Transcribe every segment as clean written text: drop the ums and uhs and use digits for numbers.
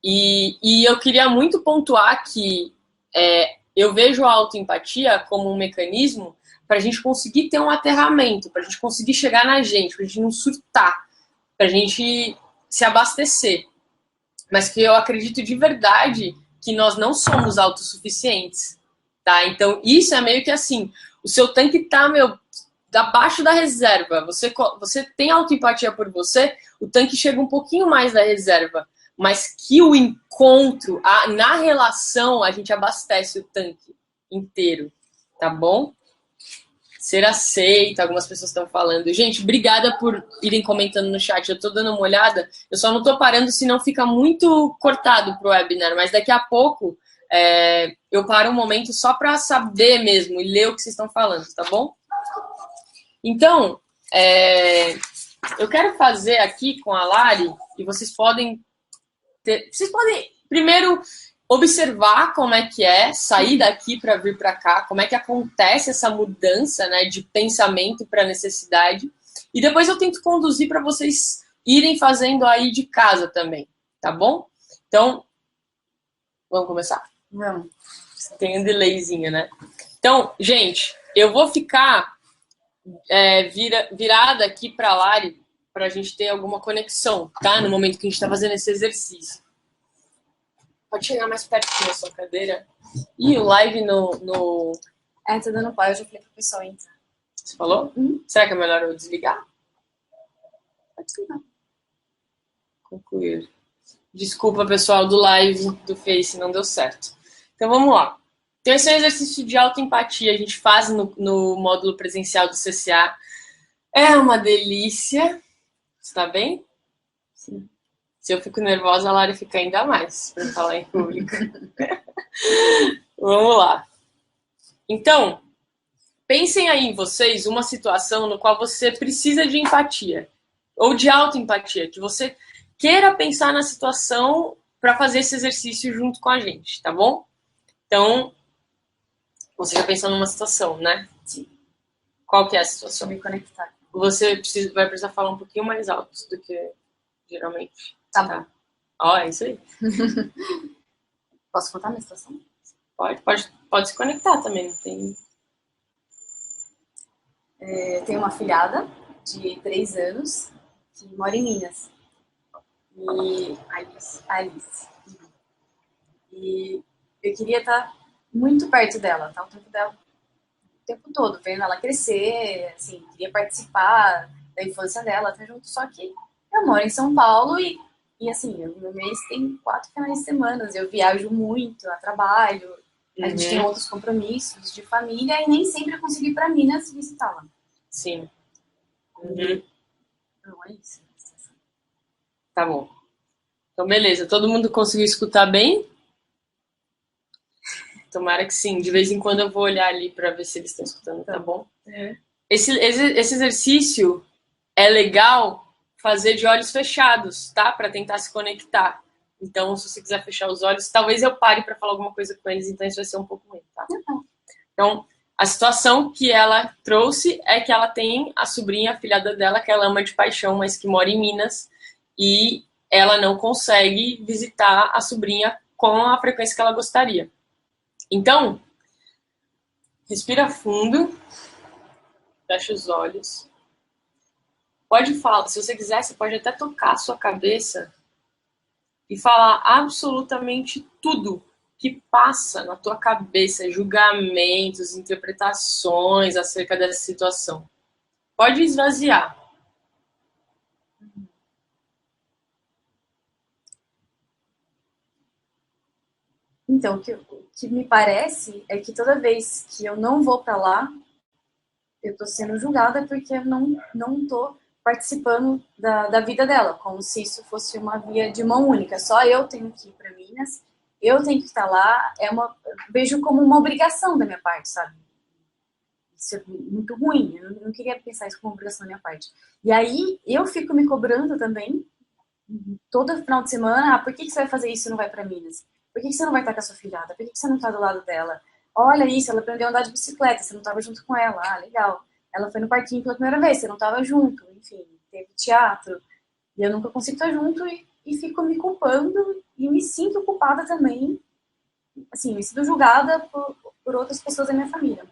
E eu queria muito pontuar que eu vejo a autoempatia como um mecanismo para a gente conseguir ter um aterramento, para a gente conseguir chegar na gente, para a gente não surtar, para a gente se abastecer. Mas que eu acredito de verdade que nós não somos autossuficientes, tá? Então, isso é meio que assim, o seu tanque tá, abaixo da reserva. Você tem autoempatia por você, o tanque chega um pouquinho mais da reserva. Mas que o encontro, na relação, a gente abastece o tanque inteiro, tá bom? Ser aceita, algumas pessoas estão falando. Gente, obrigada por irem comentando no chat. Eu tô dando uma olhada. Eu só não tô parando, senão fica muito cortado pro webinar. Mas daqui a pouco eu paro um momento só para saber mesmo e ler o que vocês estão falando, tá bom? Então, eu quero fazer aqui com a Lari, e vocês podem primeiro observar como é que sair daqui para vir para cá, como é que acontece essa mudança, né, de pensamento para necessidade, e depois eu tento conduzir para vocês irem fazendo aí de casa também, tá bom? Então, vamos começar? Vamos. Tem um delayzinho, né? Então, gente, eu vou ficar virada aqui para a Lari para a gente ter alguma conexão, tá? No momento que a gente está fazendo esse exercício. Pode chegar mais pertinho da sua cadeira. E o live no... Tá dando pau, eu já falei pro pessoal entrar. Você falou? Será que é melhor eu desligar? Pode ser, não. Concluir. Desculpa, pessoal, do live do Face, não deu certo. Então, vamos lá. Então, esse é um exercício de autoempatia. A gente faz no módulo presencial do CCA. É uma delícia. Você tá bem? Sim. Se eu fico nervosa, a Lara fica ainda mais para falar em público. Vamos lá. Então, pensem aí em vocês uma situação no qual você precisa de empatia ou de autoempatia, que você queira pensar na situação para fazer esse exercício junto com a gente, tá bom? Então, você já pensou numa situação, né? Sim. Qual que é a situação? Deixa eu me conectar. Você vai precisar falar um pouquinho mais alto do que geralmente. Tá bom. Ó, é isso aí. Posso contar minha situação? Pode se conectar também, não tem... Tenho uma filhada de 3 anos que mora em Minas. E Alice. E eu queria estar muito perto dela, tá? O tempo todo, vendo ela crescer, assim, queria participar da infância dela, tá junto. Só que eu moro em São Paulo e assim, o meu mês tem 4 finais de semana, eu viajo muito a trabalho, a gente tem outros compromissos de família e nem sempre eu consegui ir pra Minas visitá-la. Sim. Não é isso. Tá bom. Então, beleza. Todo mundo conseguiu escutar bem? Tomara que sim. De vez em quando eu vou olhar ali para ver se eles estão escutando, tá bom? Esse exercício é legal fazer de olhos fechados, tá? Para tentar se conectar. Então, se você quiser fechar os olhos, talvez eu pare para falar alguma coisa com eles, então isso vai ser um pouco ruim, tá? Então, a situação que ela trouxe é que ela tem a sobrinha, a filhada dela, que ela ama de paixão, mas que mora em Minas, e ela não consegue visitar a sobrinha com a frequência que ela gostaria. Então, respira fundo, fecha os olhos. Pode falar, se você quiser, você pode até tocar a sua cabeça e falar absolutamente tudo que passa na tua cabeça, julgamentos, interpretações acerca dessa situação. Pode esvaziar. Então, o que me parece é que toda vez que eu não vou para lá, eu tô sendo julgada porque eu não tô participando da vida dela, como se isso fosse uma via de mão única. Só eu tenho que ir para Minas, eu tenho que estar lá, vejo como uma obrigação da minha parte, sabe? Isso é muito ruim, eu não queria pensar isso como uma obrigação da minha parte. E aí eu fico me cobrando também, todo final de semana, por que você vai fazer isso e não vai para Minas? Por que você não vai estar com a sua filhada? Por que você não está do lado dela? Olha isso, ela aprendeu a andar de bicicleta, você não estava junto com ela. Ah, legal. Ela foi no parquinho pela primeira vez, você não estava junto. Enfim, teve teatro. E eu nunca consigo estar junto e fico me culpando e me sinto culpada também, assim, me sinto julgada por outras pessoas da minha família.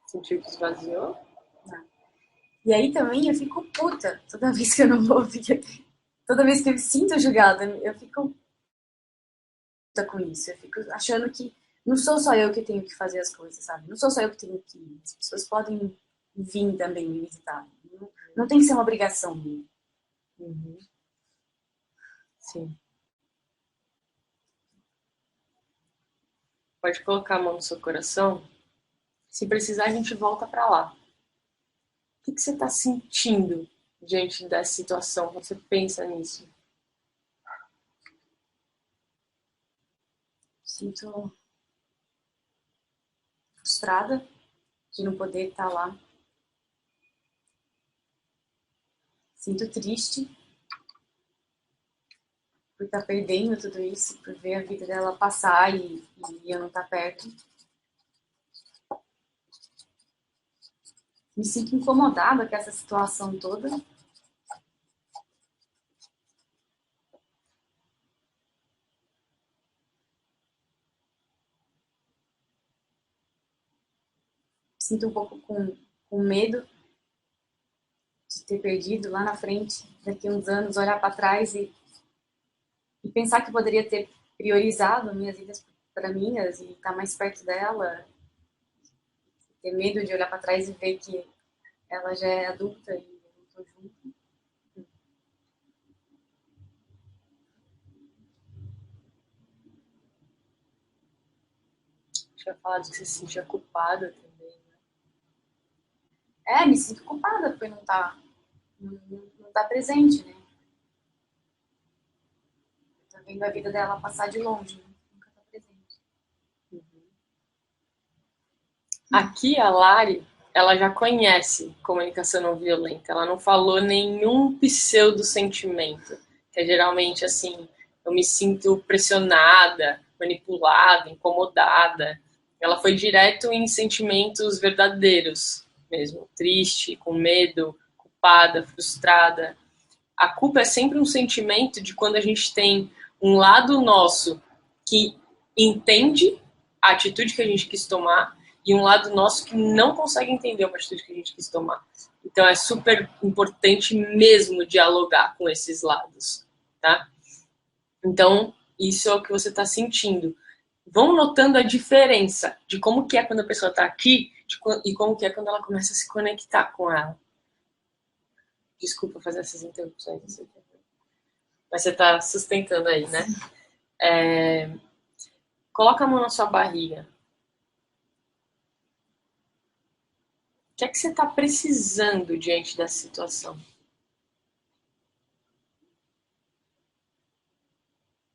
Sentiu que esvaziou? E aí também eu fico puta toda vez que eu não vou, porque toda vez que eu me sinto julgada, eu fico puta com isso. Eu fico achando que não sou só eu que tenho que fazer as coisas, sabe? Não sou só eu que tenho que ir. As pessoas podem vir também me visitar. Não tem que ser uma obrigação minha. Uhum. Sim. Pode colocar a mão no seu coração. Se precisar, a gente volta para lá. O que você está sentindo diante dessa situação? Quando você pensa nisso? Sinto frustrada de não poder estar lá. Sinto triste por estar perdendo tudo isso, por ver a vida dela passar e eu não estar perto. Me sinto incomodada com essa situação toda. Sinto um pouco com medo de ter perdido lá na frente, daqui a uns anos, olhar para trás e pensar que poderia ter priorizado minhas vidas para minhas e estar mais perto dela. Ter medo de olhar para trás e ver que ela já é adulta e eu não estou junto. Tinha falado que você se sentia culpada também, né? Me sinto culpada por não tá presente, né? Tô vendo a vida dela passar de longe, né? Nunca tá presente. Aqui a Lari, ela já conhece comunicação não violenta. Ela não falou nenhum pseudo sentimento, que é geralmente assim, eu me sinto pressionada, manipulada, incomodada. Ela foi direto em sentimentos verdadeiros mesmo, triste, com medo, culpada, frustrada. A culpa é sempre um sentimento de quando a gente tem um lado nosso que entende a atitude que a gente quis tomar e um lado nosso que não consegue entender uma atitude que a gente quis tomar. Então é super importante mesmo dialogar com esses lados, tá? Então, isso é o que você está sentindo. Vão notando a diferença de como que é quando a pessoa está aqui e como que é quando ela começa a se conectar com ela. Desculpa fazer essas interrupções. Mas você está sustentando aí, né? Coloca a mão na sua barriga. O que é que você está precisando diante dessa situação?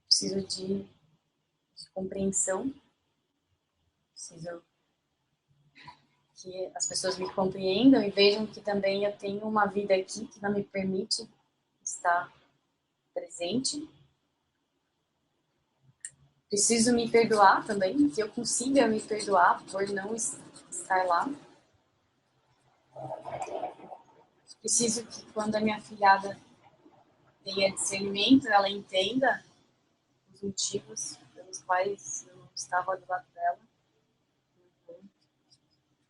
Preciso de compreensão. Preciso que as pessoas me compreendam e vejam que também eu tenho uma vida aqui que não me permite estar presente. Preciso me perdoar também, que eu consiga me perdoar por não estar lá. Preciso que quando a minha filhada tenha discernimento, ela entenda os motivos pelos quais eu não estava do lado dela.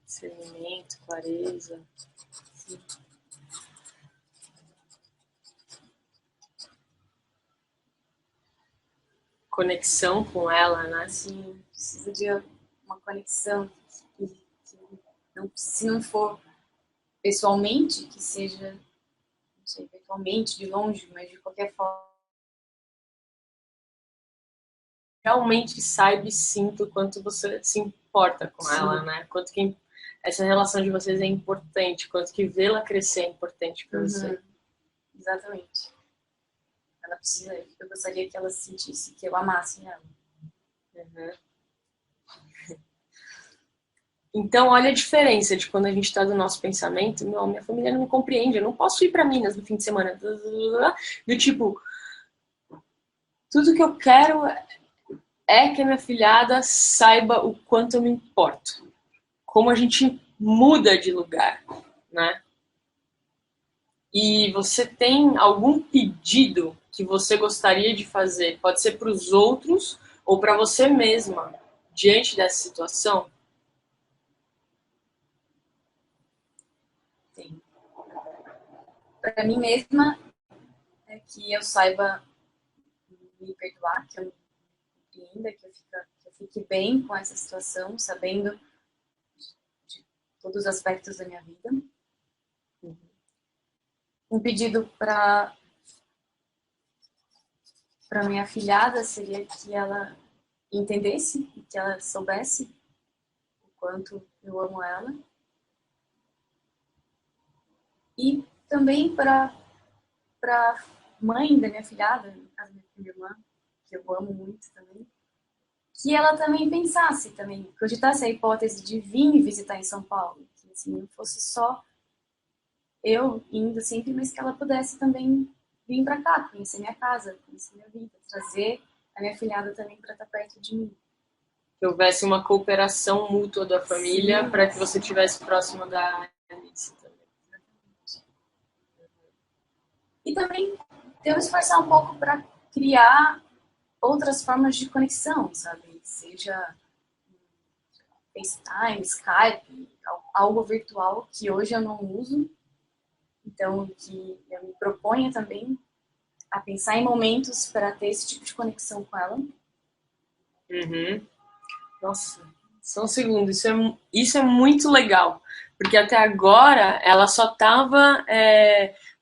Discernimento, clareza. Sim. Conexão com ela, né? Sim, preciso de uma conexão. Não, se não for pessoalmente, que seja, não sei, virtualmente, de longe, mas de qualquer forma. Realmente saiba e sinta o quanto você se importa com Sim. ela, né? Quanto que essa relação de vocês é importante, quanto que vê-la crescer é importante para você. Exatamente. Ela precisa, eu gostaria que ela sentisse que eu amasse ela. Uhum. Então, olha a diferença de quando a gente está do nosso pensamento. Não, minha família não me compreende, eu não posso ir para Minas no fim de semana. Do tipo, tudo que eu quero é que a minha filhada saiba o quanto eu me importo. Como a gente muda de lugar, né? E você tem algum pedido que você gostaria de fazer? Pode ser para os outros ou para você mesma, diante dessa situação? Sim. Para mim mesma é que eu saiba me perdoar, que eu me compreenda, que eu fique bem com essa situação, sabendo de todos os aspectos da minha vida. Um pedido para minha afilhada seria que ela entendesse e que ela soubesse o quanto eu amo ela. E também para mãe da minha afilhada, no caso da minha irmã, que eu amo muito também, que ela também pensasse também, cogitasse a hipótese de vir me visitar em São Paulo, que assim, não fosse só eu indo sempre, mas que ela pudesse também vir para cá, conhecer minha casa, conhecer minha vida, trazer a minha filhada também para estar perto de mim. Que houvesse uma cooperação mútua da família para que você estivesse próximo da Alice também. E também devo esforçar um pouco para criar outras formas de conexão, sabe? Seja FaceTime, Skype, algo virtual que hoje eu não uso. Então, que eu me proponha também a pensar em momentos para ter esse tipo de conexão com ela. Uhum. Nossa, só um segundo, isso é muito legal, porque até agora ela só estava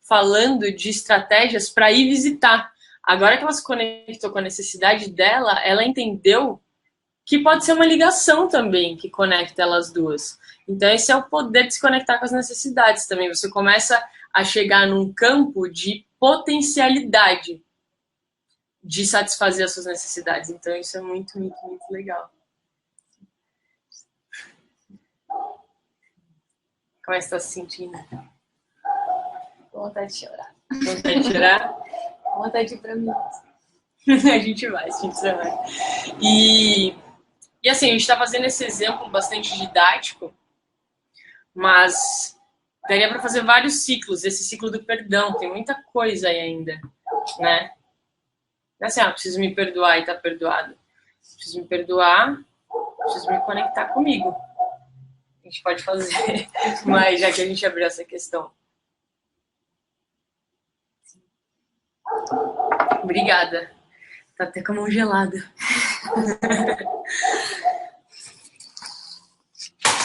falando de estratégias para ir visitar. Agora que ela se conectou com a necessidade dela, ela entendeu que pode ser uma ligação também que conecta elas duas. Então, esse é o poder de se conectar com as necessidades também. Você começa a chegar num campo de potencialidade de satisfazer as suas necessidades. Então, isso é muito, muito, muito legal. Como é que você está se sentindo? Com vontade de chorar. Vontade de chorar? Com vontade de ir pra mim. A gente vai. E assim, a gente está fazendo esse exemplo bastante didático, mas daria para fazer vários ciclos. Esse ciclo do perdão, tem muita coisa aí ainda, né? Não é assim, preciso me perdoar e tá perdoado. Preciso me perdoar, preciso me conectar comigo. A gente pode fazer, mas já que a gente abriu essa questão. Obrigada. Tá até com a mão gelada.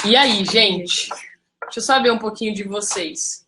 E aí, gente? Deixa eu saber um pouquinho de vocês.